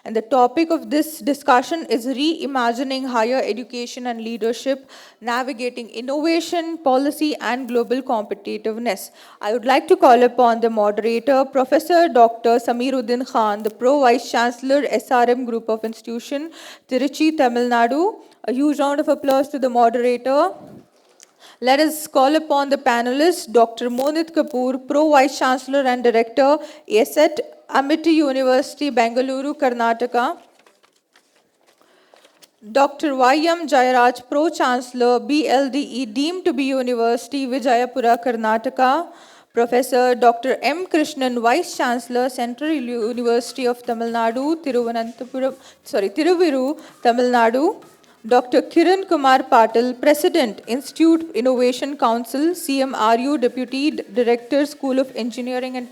And the topic of this discussion is reimagining higher education and leadership, navigating innovation, policy, and global competitiveness. I would like to call upon the moderator, Professor Dr. Samiruddin Khan, the Pro Vice Chancellor, SRM Group of Institution, Tiruchi, Tamil Nadu. A huge round of applause to the moderator. Let us call upon the panelists, Dr. Monit Kapoor, Pro Vice Chancellor and Director, ASET, Amity University, Bengaluru, Karnataka. Dr. Y.M. Jayaraj, Pro Chancellor, BLDE, deemed to be University, Vijayapura, Karnataka. Professor Dr. M. Krishnan, Vice Chancellor, Central University of Tamil Nadu, Tiruviru, Tamil Nadu. Dr. Kiran Kumar Patil, President, Institute Innovation Council, CMRU, Deputy Director, School of Engineering and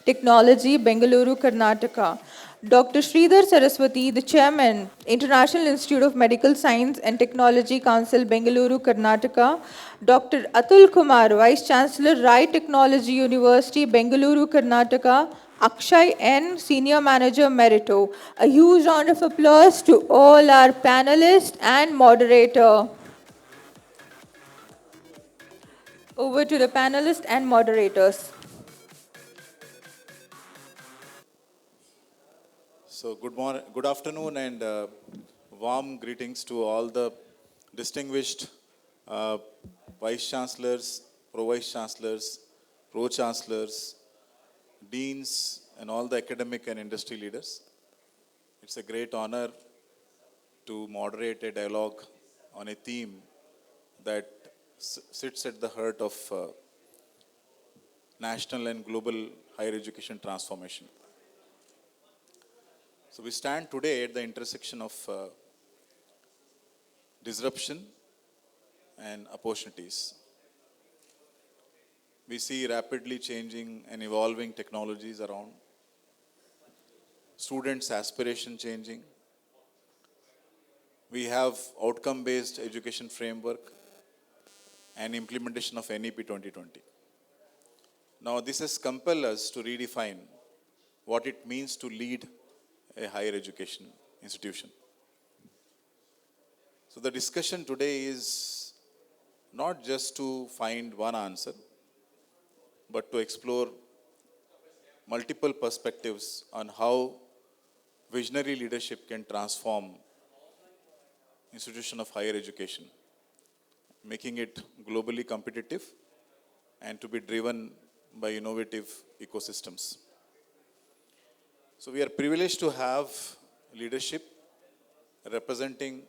Technology, Bengaluru, Karnataka. Dr. Sridhar Saraswati, the Chairman, International Institute of Medical Science and Technology Council, Bengaluru, Karnataka. Dr. Atul Kumar, Vice Chancellor, Rai Technology University, Bengaluru, Karnataka. Akshay N, Senior Manager, Merito. A huge round of applause to all our panelists and moderator. Over to the panelists and moderators. So good afternoon and warm greetings to all the distinguished Vice Chancellors, Pro Vice Chancellors, Pro Chancellors, Deans and all the academic and industry leaders. It's a great honor to moderate a dialogue on a theme that sits at the heart of national and global higher education transformation. So we stand today at the intersection of disruption and opportunities. We see rapidly changing and evolving technologies around, students' aspiration changing. We have outcome-based education framework and implementation of NEP 2020. Now this has compelled us to redefine what it means to lead a higher education institution. So the discussion today is not just to find one answer, but to explore multiple perspectives on how visionary leadership can transform institution of higher education, making it globally competitive and to be driven by innovative ecosystems. So we are privileged to have leadership representing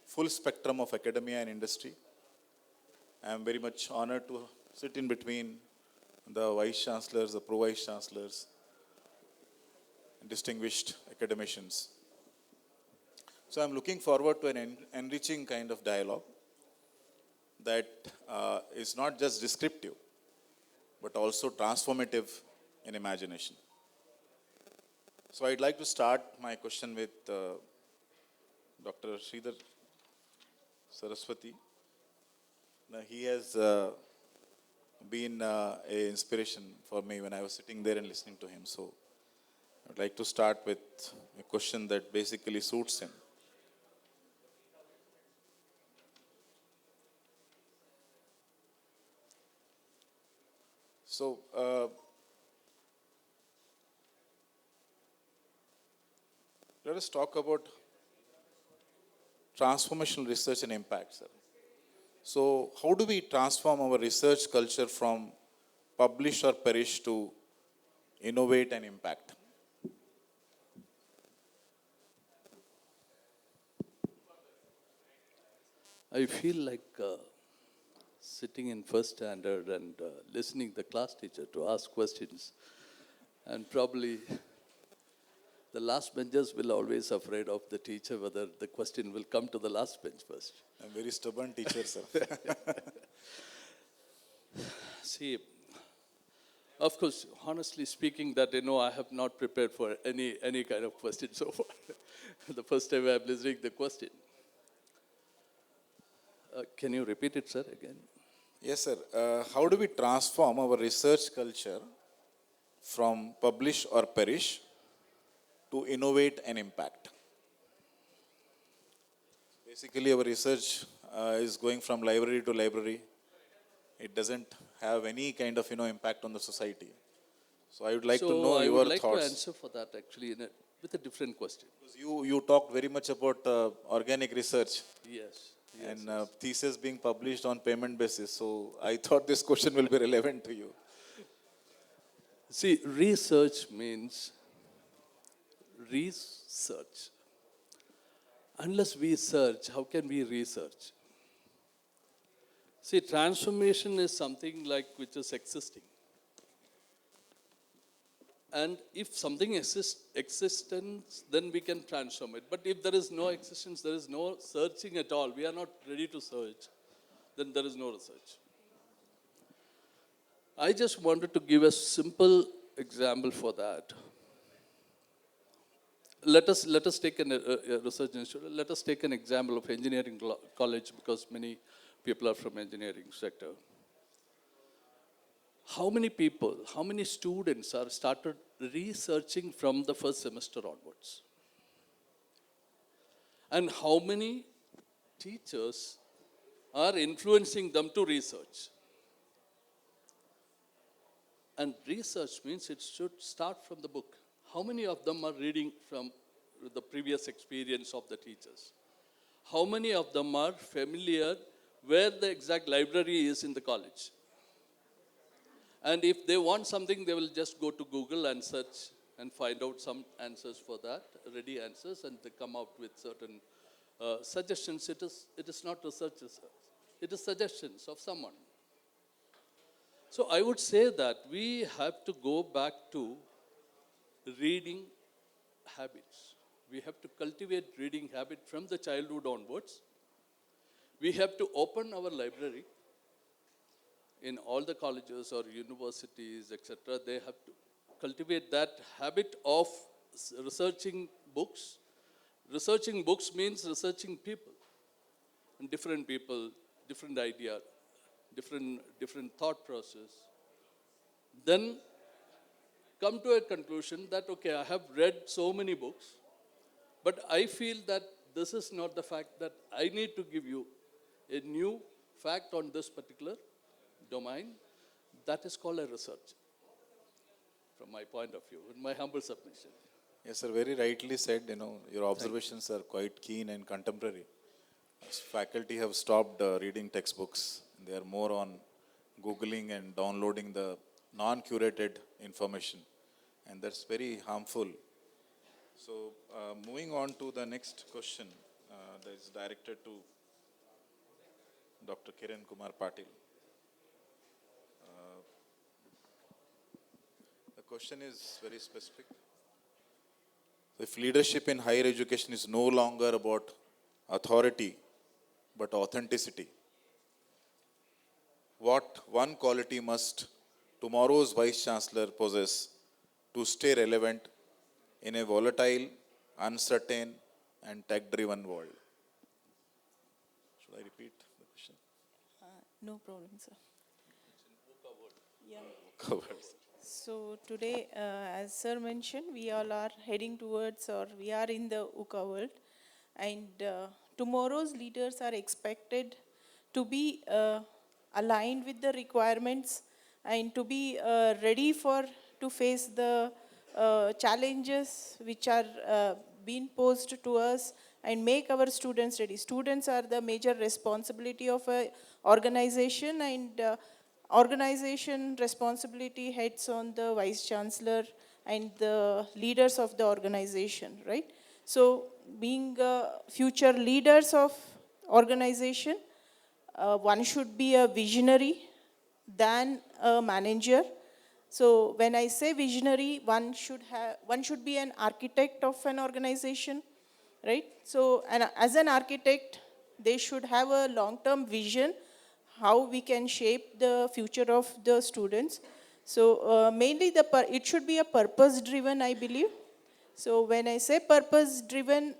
full spectrum of academia and industry. I am very much honored to sit in between the Vice Chancellors, the Pro Vice Chancellors, distinguished academicians. So I'm looking forward to an enriching kind of dialogue that is not just descriptive, but also transformative in imagination. So I'd like to start my question with Dr. Sridhar Saraswati. Now, he has been an inspiration for me when I was sitting there and listening to him. So I'd like to start with a question that basically suits him. So, let us talk about transformational research and impact, sir. So, how do we transform our research culture from publish or perish to innovate and impact? I feel like sitting in first standard and listening the class teacher to ask questions, and probably the last benchers will always afraid of the teacher whether the question will come to the last bench first. I'm very stubborn teacher, sir. See, of course, honestly speaking, that I have not prepared for any kind of question so far. The first time I'm listening the question. Can you repeat it, sir, again? Yes, sir. How do we transform our research culture from publish or perish to innovate and impact. Basically, our research is going from library to library. It doesn't have any kind of impact on the society. So I would like to So know I your would like thoughts. to answer for that actually with a different question. Because you talked very much about organic research Yes. and thesis being published on payment basis. So I thought this question will be relevant to you. See, research means research. Unless we search, how can we research? See, transformation is something like which is existing. And if something existence, then we can transform it. But if there is no existence, there is no searching at all. We are not ready to search, then there is no research. I just wanted to give a simple example for that. Let us take a research institute. Let us take an example of engineering college because many people are from engineering sector. How many people, how many students are started researching from the first semester onwards? And how many teachers are influencing them to research? And research means it should start from the book. How many of them are reading from the previous experience of the teachers? How many of them are familiar where the exact library is in the college? And if they want something, they will just go to Google and search and find out some answers for that, ready answers, and they come out with certain suggestions. It is not research, it is suggestions of someone. So I would say that we have to go back to reading habits. We have to cultivate reading habit from the childhood onwards. We have to open our library in all the colleges or universities, etc. They have to cultivate that habit of researching books. Researching books means researching people, and different people, different idea, different thought process. Then come to a conclusion that, okay, I have read so many books, but I feel that this is not the fact that I need to give you a new fact on this particular domain. That is called a research, from my point of view, in my humble submission. Yes, sir, very rightly said, your observations are quite keen and contemporary. As faculty have stopped reading textbooks. They are more on Googling and downloading the non-curated information. And that's very harmful. So, moving on to the next question that is directed to Dr. Kiran Kumar Patil. The question is very specific. If leadership in higher education is no longer about authority but authenticity, what one quality must tomorrow's Vice Chancellor possess to stay relevant in a volatile, uncertain, and tech-driven world? Should I repeat the question? No problem, sir. Yeah. Covered. So today, as sir mentioned, we all are heading towards, or we are in the UCA world, and tomorrow's leaders are expected to be aligned with the requirements and to be ready to face the challenges which are being posed to us and make our students ready. Students are the major responsibility of a organization, and organization responsibility heads on the Vice Chancellor and the leaders of the organization, right? So being future leaders of organization, one should be a visionary than a manager. So when I say visionary, one should be an architect of an organization, right? So as an architect, they should have a long-term vision how we can shape the future of the students. So mainly it should be a purpose-driven, I believe. So when I say purpose-driven,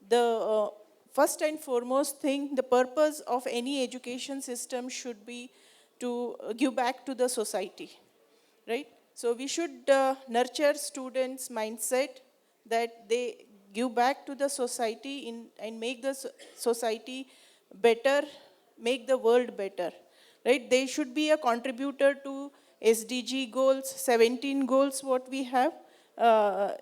the first and foremost thing, the purpose of any education system should be to give back to the society, right? So we should nurture students' mindset that they give back to the society and make the society better, make the world better, right? They should be a contributor to SDG goals, 17 goals what we have,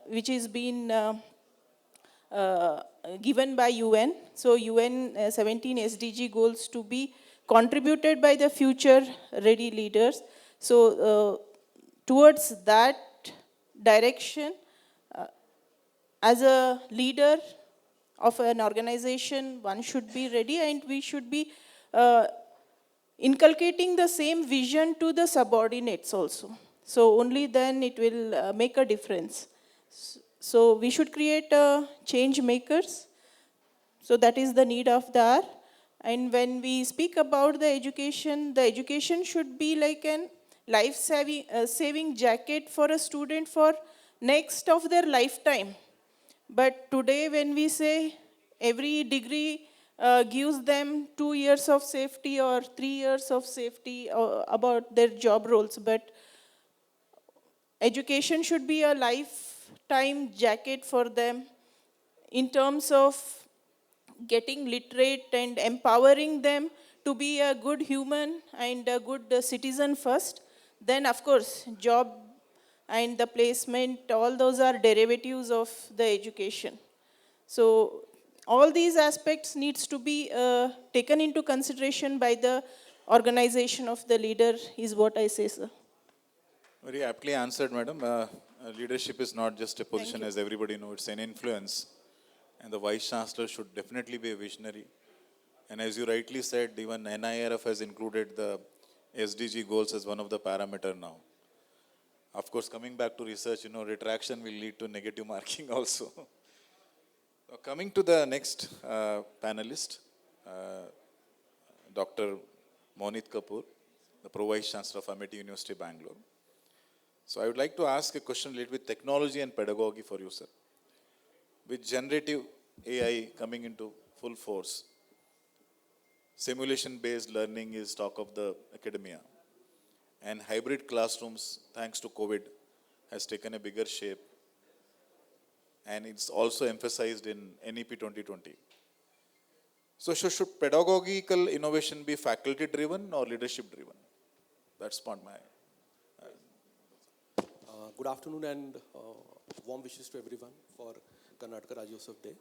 which is been uh, given by UN. So UN 17 SDG goals to be contributed by the future ready leaders. So towards that direction, as a leader of an organization, one should be ready, and we should be uh, inculcating the same vision to the subordinates also. So only then it will make a difference. So we should create change makers. So that is the need of the hour. And when we speak about the education should be like an life saving jacket for a student for next of their lifetime. But today, when we say every degree gives them 2 years of safety or 3 years of safety about their job roles, but education should be a lifetime jacket for them in terms of getting literate and empowering them to be a good human and a good citizen first. Then, of course, job and the placement, all those are derivatives of the education. So all these aspects needs to be taken into consideration by the organization of the leader is what I say, sir. Very aptly answered, madam. Leadership is not just a position, you. as everybody knows, it's an influence. And the Vice Chancellor should definitely be a visionary. And as you rightly said, even NIRF has included the SDG goals as one of the parameter now. Of course, coming back to research, retraction will lead to negative marking also. Coming to the next panelist, Dr. Monit Kapoor, the Pro Vice Chancellor of Amity University, Bangalore. So I would like to ask a question related with technology and pedagogy for you, sir. With generative AI coming into full force, simulation-based learning is talk of the academia. And hybrid classrooms, thanks to COVID, has taken a bigger shape. And it's also emphasized in NEP 2020. So should pedagogical innovation be faculty-driven or leadership-driven? That's not my... Good afternoon and warm wishes to everyone for Karnataka Rajyotsav Day.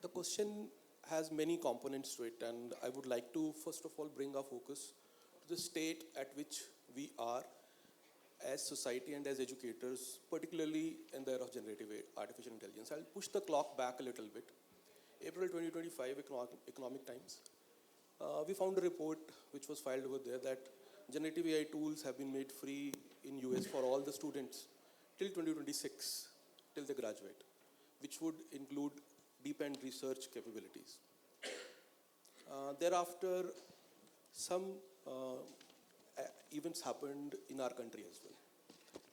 The question has many components to it, and I would like to first of all bring our focus to the state at which we are as society and as educators, particularly in the era of generative artificial intelligence. I'll push the clock back a little bit. April 2025, Economic Times. We found a report which was filed over there that generative AI tools have been made free in US for all the students till 2026, till they graduate, which would include deep end research capabilities. Thereafter, some events happened in our country as well,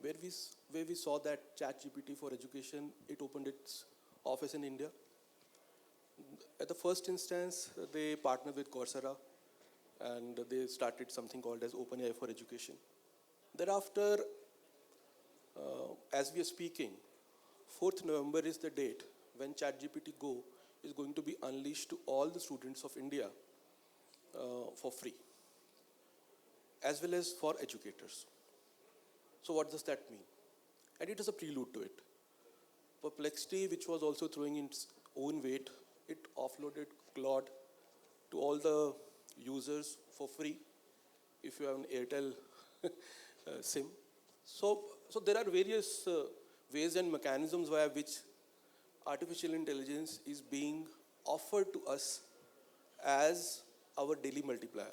where we saw that ChatGPT for education, it opened its office in India. At the first instance, they partnered with Coursera, and they started something called as OpenAI for Education. Thereafter, as we are speaking, 4th November is the date when ChatGPT Go is going to be unleashed to all the students of India for free, as well as for educators. So what does that mean? And it is a prelude to it. Perplexity, which was also throwing in its own weight, it offloaded Claude to all the users for free if you have an Airtel SIM. So there are various ways and mechanisms via which artificial intelligence is being offered to us as our daily multiplier.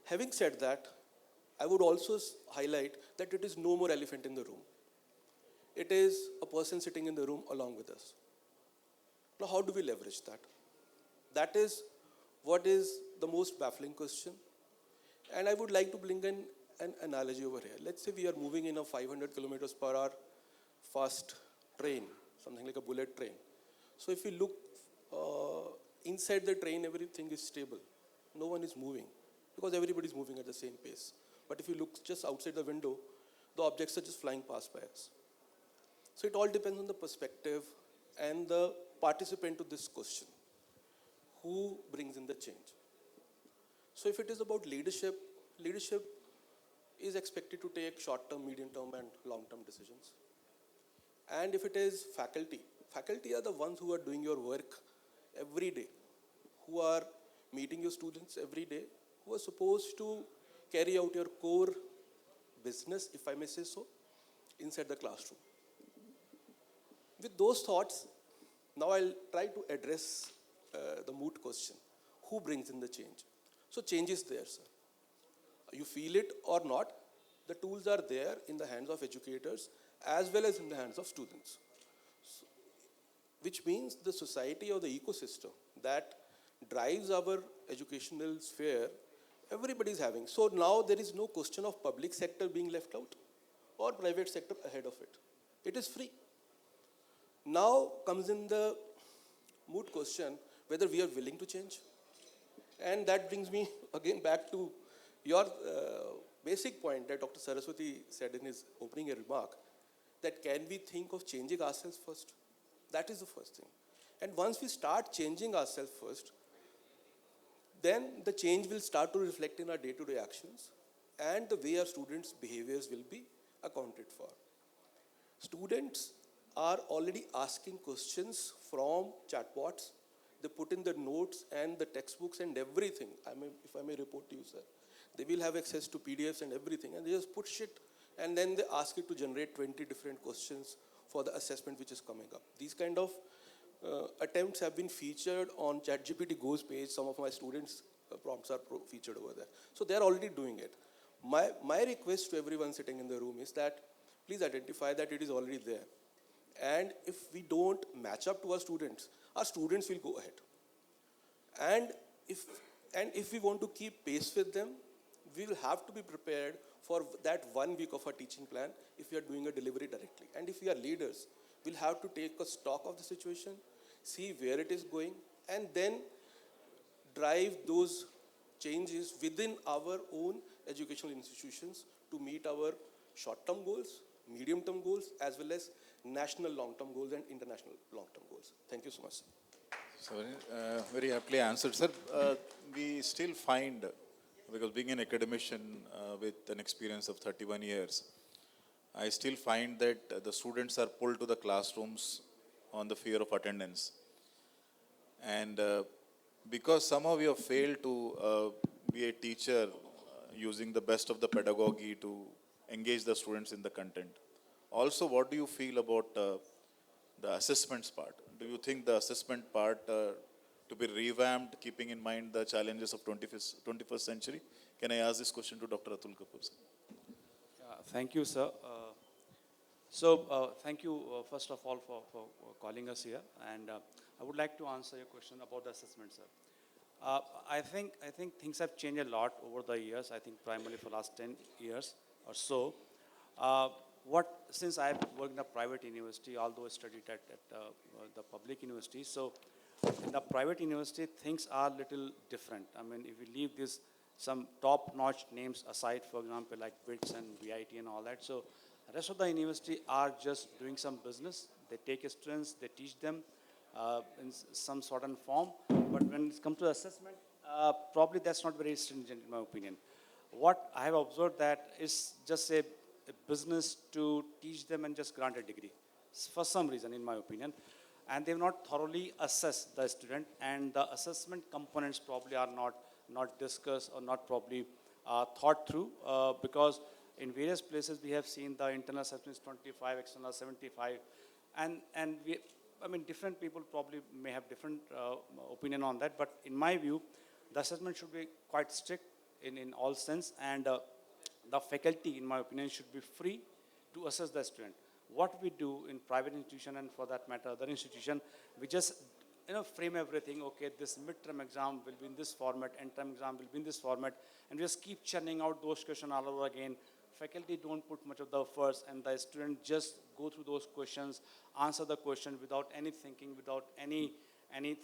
Having said that, I would also highlight that it is no more elephant in the room. It is a person sitting in the room along with us. Now, how do we leverage that? That is what is the most baffling question. And I would like to bring in an analogy over here. Let's say we are moving in a 500 kilometers per hour fast train, something like a bullet train. So if we look inside the train, everything is stable. No one is moving because everybody is moving at the same pace. But if you look just outside the window, the objects are just flying past by us. So it all depends on the perspective and the participant to this question. Who brings in the change? So if it is about leadership, leadership is expected to take short-term, medium-term and long-term decisions. And if it is faculty, faculty are the ones who are doing your work every day, who are meeting your students every day, who are supposed to carry out your core business, if I may say so, inside the classroom. With those thoughts, now I'll try to address the moot question. Who brings in the change? So change is there, sir. You feel it or not, the tools are there in the hands of educators as well as in the hands of students. So, which means the society or the ecosystem that drives our educational sphere, everybody is having. So now there is no question of public sector being left out or private sector ahead of it. It is free. Now comes in the moot question whether we are willing to change. And that brings me again back to your basic point that Dr. Saraswati said in his opening remark, that can we think of changing ourselves first? That is the first thing. And once we start changing ourselves first, then the change will start to reflect in our day-to-day actions and the way our students' behaviors will be accounted for. Students are already asking questions from chatbots. They put in the notes and the textbooks and everything. If I may report to you, sir, they will have access to PDFs and everything, and they just push it, and then they ask it to generate 20 different questions for the assessment which is coming up. These kind of attempts have been featured on ChatGPT Go's page. Some of my students' prompts are featured over there. So they are already doing it. My request to everyone sitting in the room is that please identify that it is already there. And if we don't match up to our students will go ahead. And if we want to keep pace with them, we will have to be prepared for that 1 week of our teaching plan if we are doing a delivery directly. And if we are leaders, we'll have to take a stock of the situation, see where it is going, and then drive those changes within our own educational institutions to meet our short-term goals, medium-term goals, as well as national long-term goals and international long-term goals. Thank you so much, sir. So very aptly answered, sir. We still find, because being an academician with an experience of 31 years, I still find that the students are pulled to the classrooms on the fear of attendance. And because somehow we have failed to be a teacher using the best of the pedagogy to engage the students in the content. Also, what do you feel about the assessments part? Do you think the assessment part to be revamped, keeping in mind the challenges of 21st century? Can I ask this question to Dr. Atul Kapoor, sir? Thank you, sir. Thank you, first of all, for calling us here. And I would like to answer your question about the assessment, sir. I think things have changed a lot over the years. I think primarily for the last 10 years or so. Since I worked in a private university, although I studied at the public university, so in the private university, things are a little different. I mean, if we leave some top-notch names aside, for example, like BITS and VIT and all that, so the rest of the university are just doing some business. They take students, they teach them in some certain form, but when it comes to assessment, probably that's not very stringent in my opinion. What I have observed that is just a business to teach them and just grant a degree, for some reason, in my opinion. And they have not thoroughly assessed the student, and the assessment components probably are not discussed or not probably thought through, because in various places we have seen the internal assessment is 25, external 75, and different people probably may have different opinion on that, but in my view, the assessment should be quite strict in all sense, and the faculty, in my opinion, should be free to assess the student. What we do in private institution, and for that matter, other institution, we just frame everything. Okay, this midterm exam will be in this format, end term exam will be in this format, and we just keep churning out those questions all over again. Faculty don't put much of the efforts, and the student just go through those questions, answer the question without any thinking, without any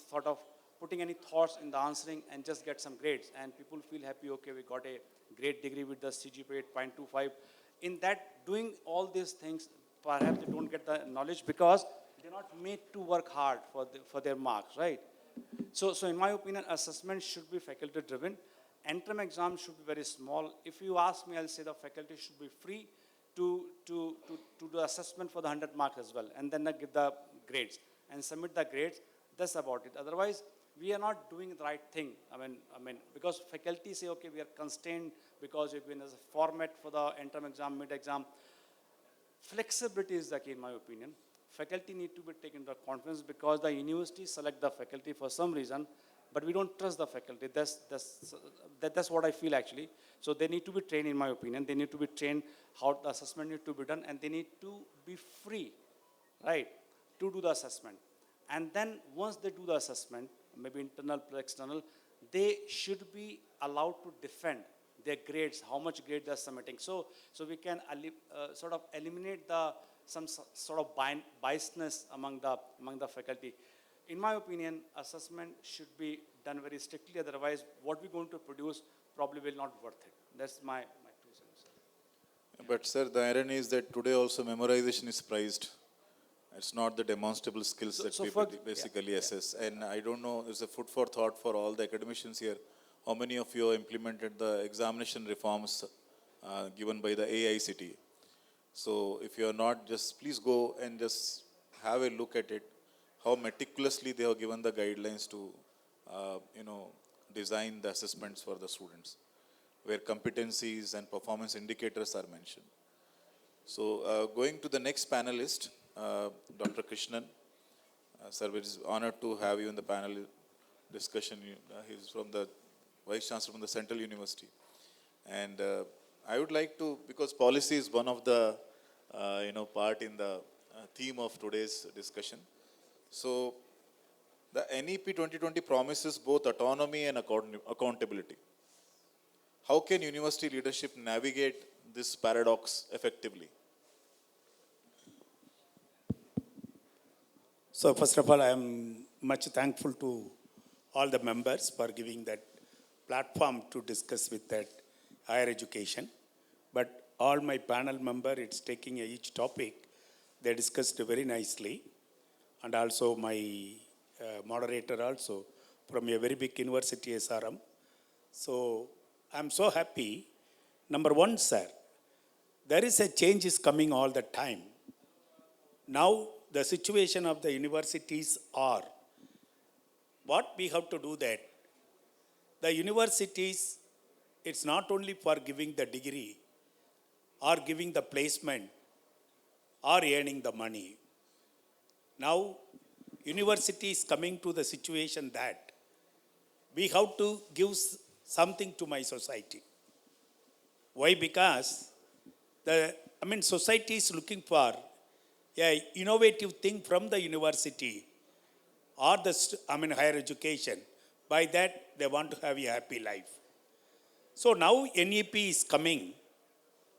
thought of putting any thoughts in the answering, and just get some grades. And people feel happy, okay, we got a great degree with the CGPA 8.25. In that, doing all these things, perhaps they don't get the knowledge because they're not made to work hard for their marks, right? So in my opinion, assessment should be faculty driven. Interim exam should be very small. If you ask me, I'll say the faculty should be free to do the assessment for the 100 marks as well, and then give the grades and submit the grades. That's about it. Otherwise, we are not doing the right thing. I mean, because faculty say, okay, we are constrained because we've been as a format for the interim exam, mid exam. Flexibility is the key, in my opinion. Faculty need to be taken into confidence because the university select the faculty for some reason, but we don't trust the faculty. That's what I feel actually. So they need to be trained, in my opinion. They need to be trained how the assessment need to be done, and they need to be free, right, to do the assessment. And then once they do the assessment, maybe internal plus external, they should be allowed to defend their grades, how much grade they're submitting. So we can sort of eliminate some sort of biasness among the faculty. In my opinion, assessment should be done very strictly. Otherwise, what we're going to produce probably will not be worth it. That's my 2 cents. But sir, the irony is that today also memorization is prized. It's not the demonstrable skills that so people for- basically assess. And I don't know, it's a food for thought for all the academicians here. How many of you implemented the examination reforms given by the AICTE? So if you are not, just please go and just have a look at it, how meticulously they have given the guidelines to, design the assessments for the students, where competencies and performance indicators are mentioned. So going to the next panelist, Dr. Krishnan. Sir, it is honored to have you in the panel discussion. He's from the Vice Chancellor from the Central University. And I would like to, because policy is one of the, part in the theme of today's discussion. So the NEP 2020 promises both autonomy and accountability. How can university leadership navigate this paradox effectively? So first of all, I am much thankful to all the members for giving that platform to discuss with that higher education. But all my panel member, it's taking each topic, they discussed very nicely. And also my moderator also from a very big university, SRM. So I'm so happy. Number one, sir, there is a change is coming all the time. Now the situation of the universities are, what we have to do that, the universities, it's not only for giving the degree or giving the placement or earning the money. Now, university is coming to the situation that we have to give something to my society. Why? Because society is looking for an innovative thing from the university or higher education. By that, they want to have a happy life. So now NEP is coming.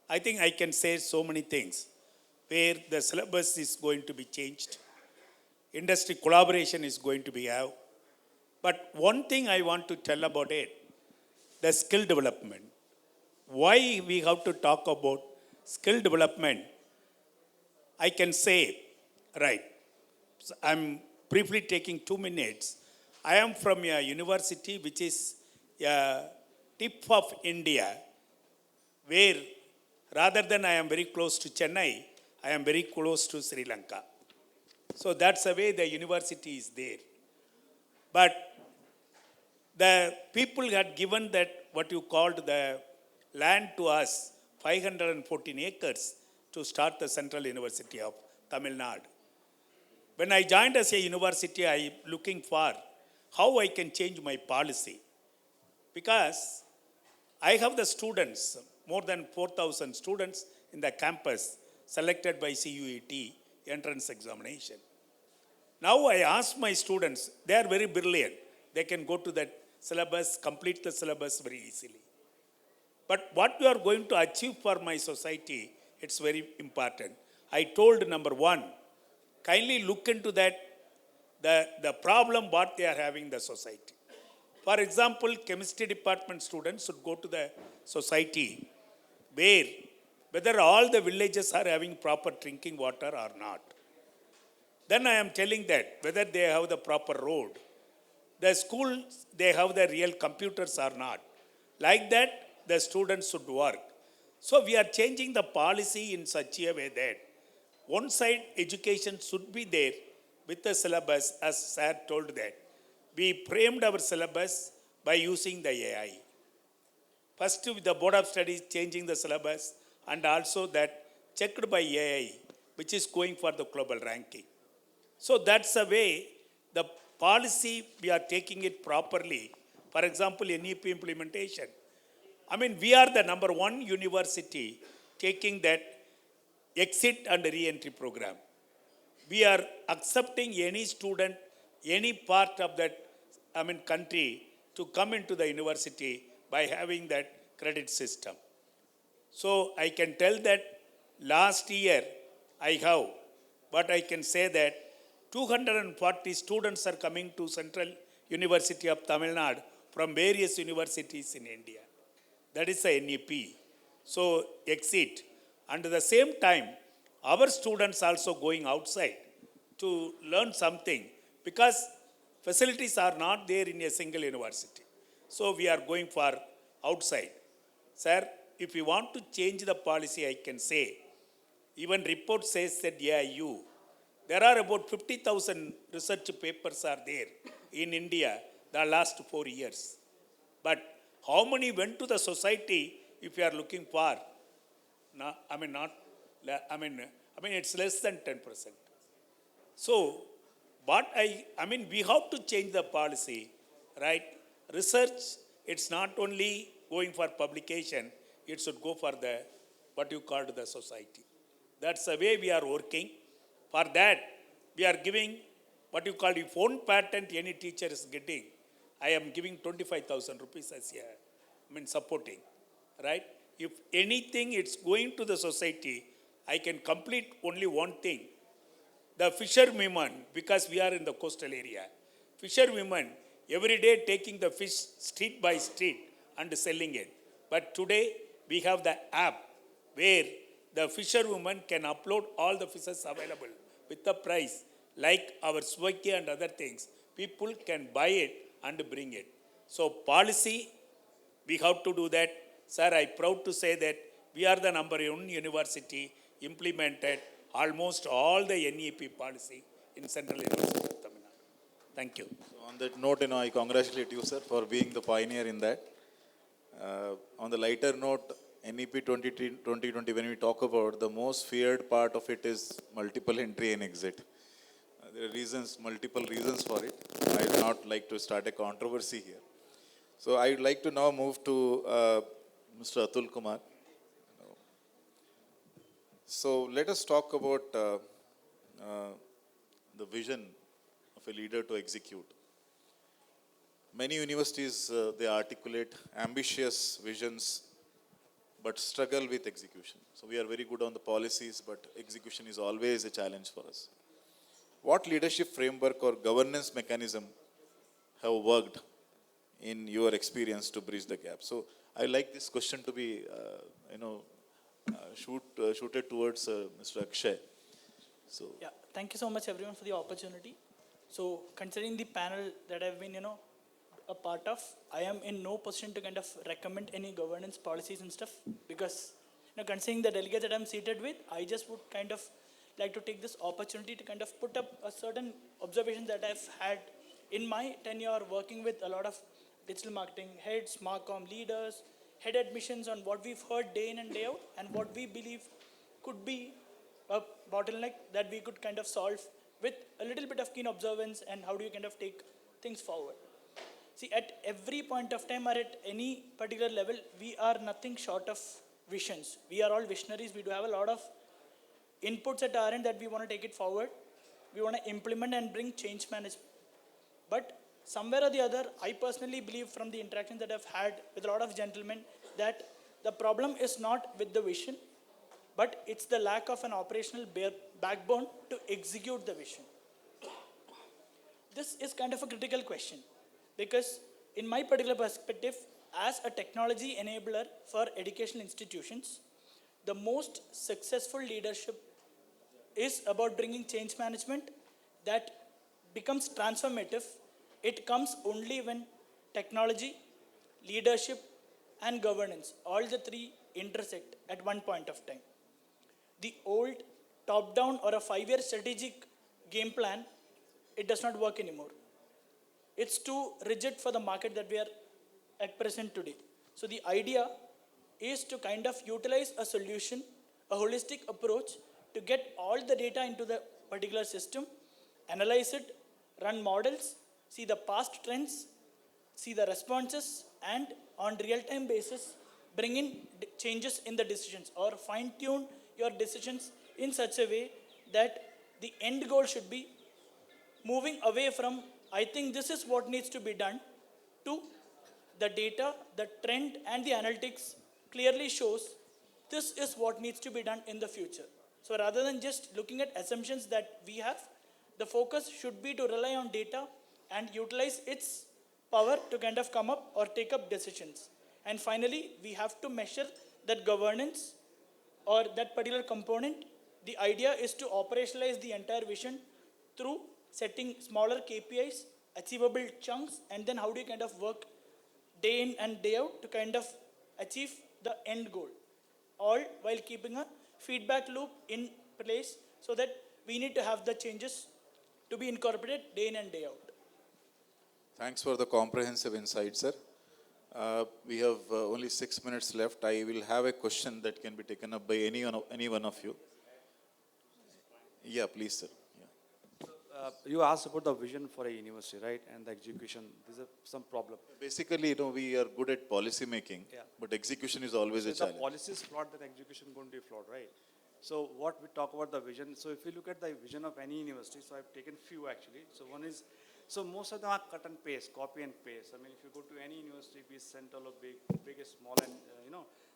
I think I can say so many things where the syllabus is going to be changed. Industry collaboration is going to be out. But one thing I want to tell about it, the skill development. Why we have to talk about skill development? I can say, right, so I'm briefly taking 2 minutes. I am from a university which is a tip of India, where rather than I am very close to Chennai, I am very close to Sri Lanka. So that's the way the university is there. But the people had given that what you called the land to us, 514 acres, to start the Central University of Tamil Nadu. When I joined as a university, I am looking for how I can change my policy. Because I have the students, more than 4,000 students in the campus selected by CUET entrance examination. Now I ask my students, they are very brilliant. They can go to that syllabus, complete the syllabus very easily. But what we are going to achieve for my society, it's very important. I told number one, kindly look into that, the problem what they are having in the society. For example, chemistry department students should go to the society where whether all the villages are having proper drinking water or not. Then I am telling that whether they have the proper road, the schools, they have the real computers or not. Like that, the students should work. So we are changing the policy in such a way that one side education should be there with the syllabus, as Sir told that. We framed our syllabus by using the AI. First, with the Board of Studies changing the syllabus, and also that checked by AI, which is going for the global ranking. So that's the way the policy, we are taking it properly. For example, NEP implementation. I mean, we are the number one university taking that exit and re-entry program. We are accepting any student, any part of that, country to come into the university by having that credit system. So I can tell that last year I have, but I can say that 240 students are coming to Central University of Tamil Nadu from various universities in India. That is the NEP. So exit. And at the same time, our students also going outside to learn something because facilities are not there in a single university. So we are going for outside. Sir, if you want to change the policy, I can say, even report says that AIU, there are about 50,000 research papers are there in India the last 4 years. But how many went to the society if you are looking for? No, it's less than 10%. So, we have to change the policy, right? Research, it's not only going for publication, it should go for the, what you call the society. That's the way we are working. For that, we are giving what you call the phone patent any teacher is getting. I am giving 25,000 rupees as a, supporting, right? If anything, it's going to the society, I can complete only one thing. The fisherwomen, because we are in the coastal area, fisherwomen every day taking the fish street by street and selling it. But today we have the app where the fisherwoman can upload all the fishes available with the price, like our Swaki and other things. People can buy it and bring it. So policy, we have to do that. Sir, I proud to say that we are the number one university implemented almost all the NEP policy in Central University of Tamil Nadu. Thank you. So on that note, I congratulate you, sir, for being the pioneer in that. On the lighter note, NEP 2020, when we talk about, the most feared part of it is multiple entry and exit. There are multiple reasons for it. I would not like to start a controversy here. So I would like to now move to Mr. Atul Kumar. So let us talk about the vision of a leader to execute. Many universities, they articulate ambitious visions, but struggle with execution. So we are very good on the policies, but execution is always a challenge for us. What leadership framework or governance mechanism have worked in your experience to bridge the gap? So I like this question to be, shooted towards Mr. Akshay. So yeah, thank you so much everyone for the opportunity. So considering the panel that I've been, a part of, I am in no position to kind of recommend any governance policies and stuff because, considering the delegates that I'm seated with, I just would kind of like to take this opportunity to kind of put up a certain observations that I've had in my tenure working with a lot of digital marketing heads, Marcom leaders, head admissions on what we've heard day in and day out and what we believe could be a bottleneck that we could kind of solve with a little bit of keen observance and how do you kind of take things forward. See, at every point of time or at any particular level, we are nothing short of visions. We are all visionaries. We do have a lot of inputs at our end that we want to take it forward. We want to implement and bring change management. But somewhere or the other, I personally believe from the interactions that I've had with a lot of gentlemen that the problem is not with the vision, but it's the lack of an operational backbone to execute the vision. This is kind of a critical question because in my particular perspective, as a technology enabler for educational institutions, the most successful leadership is about bringing change management that becomes transformative. It comes only when technology, leadership, and governance, all the three intersect at one point of time. The old top-down or a 5-year strategic game plan, it does not work anymore. It's too rigid for the market that we are at present today. So the idea is to kind of utilize a solution, a holistic approach to get all the data into the particular system, analyze it, run models, see the past trends, see the responses, and on real-time basis, bring in changes in the decisions or fine-tune your decisions in such a way that the end goal should be moving away from, I think this is what needs to be done, to the data, the trend, and the analytics clearly shows this is what needs to be done in the future. So rather than just looking at assumptions that we have, the focus should be to rely on data and utilize its power to kind of come up or take up decisions. And finally, we have to measure that governance or that particular component. The idea is to operationalize the entire vision through setting smaller KPIs, achievable chunks, and then how do you kind of work day in and day out to kind of achieve the end goal, all while keeping a feedback loop in place so that we need to have the changes to be incorporated day in and day out. Thanks for the comprehensive insight, sir. We have only 6 minutes left. I will have a question that can be taken up by any one of you. Yeah, please, sir. Yeah. You asked about the vision for a university, right? And the execution. There's some problem. Basically, we are good at policy making, Yeah. but execution is always a If the challenge. policy is flawed, then execution going to be flawed, right? So what we talk about the vision. So if you look at the vision of any university, so I've taken few actually. So one is, so most of them are cut and paste, copy and paste. I mean, if you go to any university, be it central or big or small, and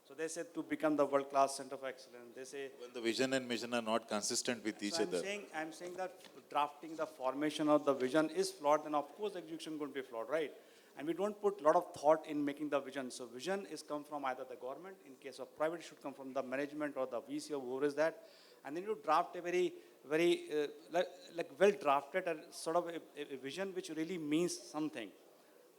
so they said to become the world-class center of excellence. They say When the vision and mission are not consistent with each so other. I'm saying that drafting the formation of the vision is flawed, then of course execution going to be flawed, right? And we don't put a lot of thought in making the vision. So vision is come from either the government, in case of private, it should come from the management or the VC or whoever is that. And then you draft a very like well drafted and sort of a vision which really means something.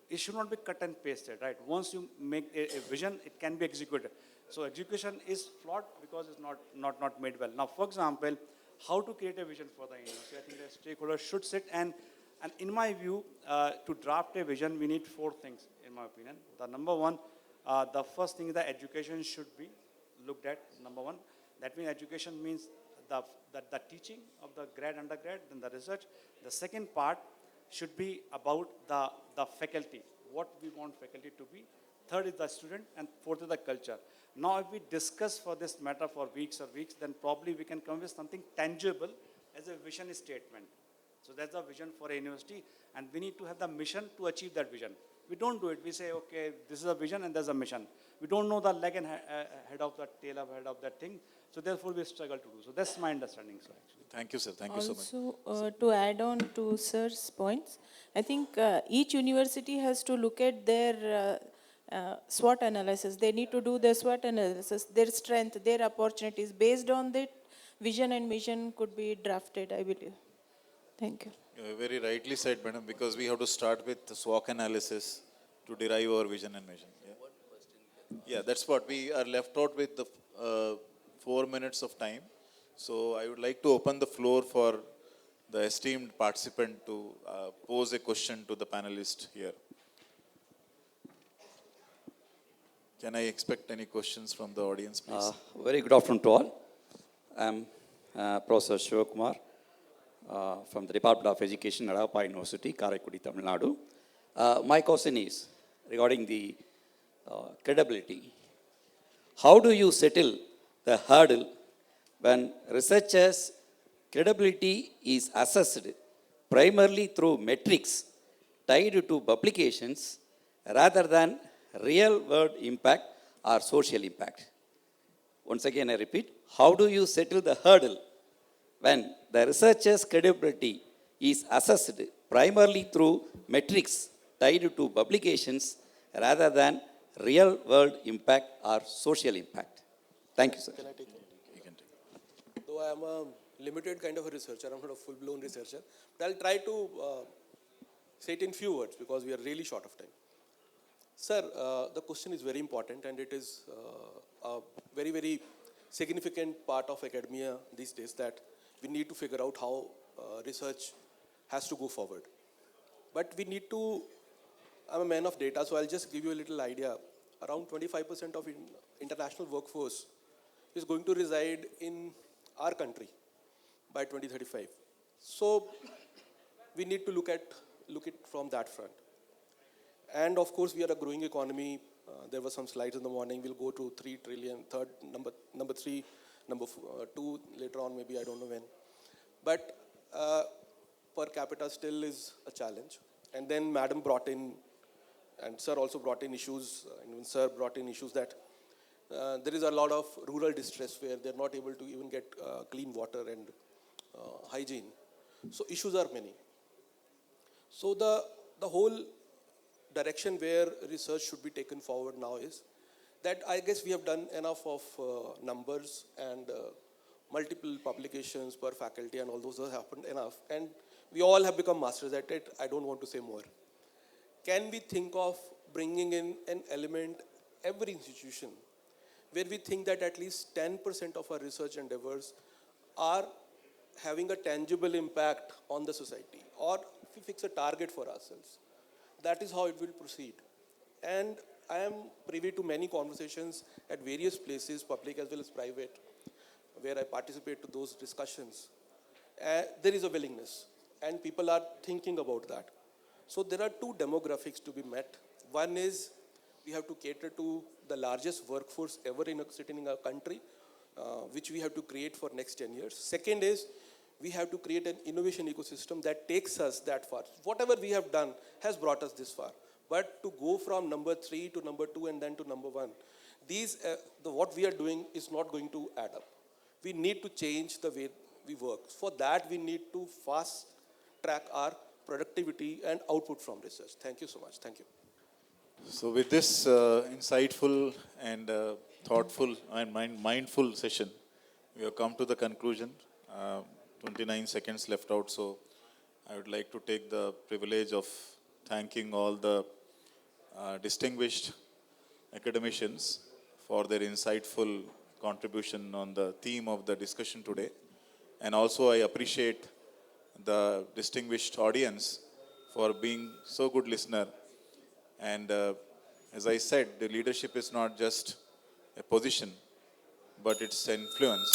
It should not be cut and pasted, right? Once you make a vision, it can be executed. So execution is flawed because it's not made well. Now, for example, how to create a vision for the university? I think the stakeholders should sit and in my view, to draft a vision, we need 4 things, in my opinion. The number one, the first thing is that education should be looked at, number one. That means education means the teaching of the grad, undergrad, then the research. The second part should be about the faculty, what we want faculty to be. Third is the student, and fourth is the culture. Now, if we discuss for this matter for weeks, then probably we can come with something tangible as a vision statement. So that's the vision for a university, and we need to have the mission to achieve that vision. We don't do it. We say, okay, this is a vision and there's a mission. We don't know the leg and head of the tail of head of that thing. So therefore, we struggle to do. So that's my understanding, sir, actually. Thank you, sir. Thank you so much. Also, to add on to sir's points, I think each university has to look at their SWOT analysis. They need to do their SWOT analysis, their strength, their opportunities. Based on that, vision and mission could be drafted, I believe. Thank you. Very rightly said, madam, because we have to start with the SWOT analysis to derive our vision and mission. Yeah, that's what we are left out with the 4 minutes of time. So I would like to open the floor for the esteemed participant to pose a question to the panelist here. Can I expect any questions from the audience, please? Very good afternoon to all. I'm Professor Shivakumar from the Department of Education at Alapa University, Karaikudi, Tamil Nadu. My question is regarding the credibility. How do you settle the hurdle when researchers' credibility is assessed primarily through metrics tied to publications rather than real-world impact or social impact? Once again, I repeat, how do you settle the hurdle when the researcher's credibility is assessed primarily through metrics tied to publications rather than real-world impact or social impact? Thank you, sir. Can I take it? You can take it. Though I am a limited kind of a researcher, I'm not a full-blown researcher, but I'll try to say it in few words because we are really short of time. Sir, the question is very important and it is a very, very significant part of academia these days that we need to figure out how research has to go forward. But we need to, I'm a man of data, so I'll just give you a little idea. Around 25% of international workforce is going to reside in our country by 2035. So we need to look it from that front. And of course, we are a growing economy. There were some slides in the morning. We'll go to 3 trillion, number 3, number 2 later on, maybe I don't know when. But per capita still is a challenge. And then Madam brought in, and Sir also brought in issues, and when Sir brought in issues that there is a lot of rural distress where they're not able to even get clean water and hygiene. So issues are many. So the whole direction where research should be taken forward now is that I guess we have done enough of numbers and multiple publications per faculty and all those have happened enough. And we all have become masters at it. I don't want to say more. Can we think of bringing in an element, every institution, where we think that at least 10% of our research endeavors are having a tangible impact on the society, or if we fix a target for ourselves, that is how it will proceed. And I am privy to many conversations at various places, public as well as private, where I participate to those discussions. There is a willingness, and people are thinking about that. So there are two demographics to be met. One is we have to cater to the largest workforce ever sitting in our country, which we have to create for next 10 years. Second is we have to create an innovation ecosystem that takes us that far. Whatever we have done has brought us this far. But to go from number 3 to number 2 and then to number 1, what we are doing is not going to add up. We need to change the way we work. For that, we need to fast track our productivity and output from research. Thank you so much. Thank you. So with this insightful and thoughtful and mindful session, we have come to the conclusion. 29 seconds left out, so I would like to take the privilege of thanking all the distinguished academicians for their insightful contribution on the theme of the discussion today. And also I appreciate the distinguished audience for being so good listener. And as I said, the leadership is not just a position, but it's influence.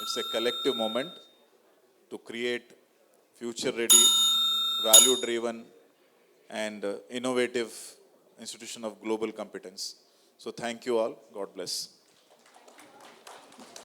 It's a collective moment to create future-ready, value-driven, and innovative institution of global competence. So thank you all. God bless.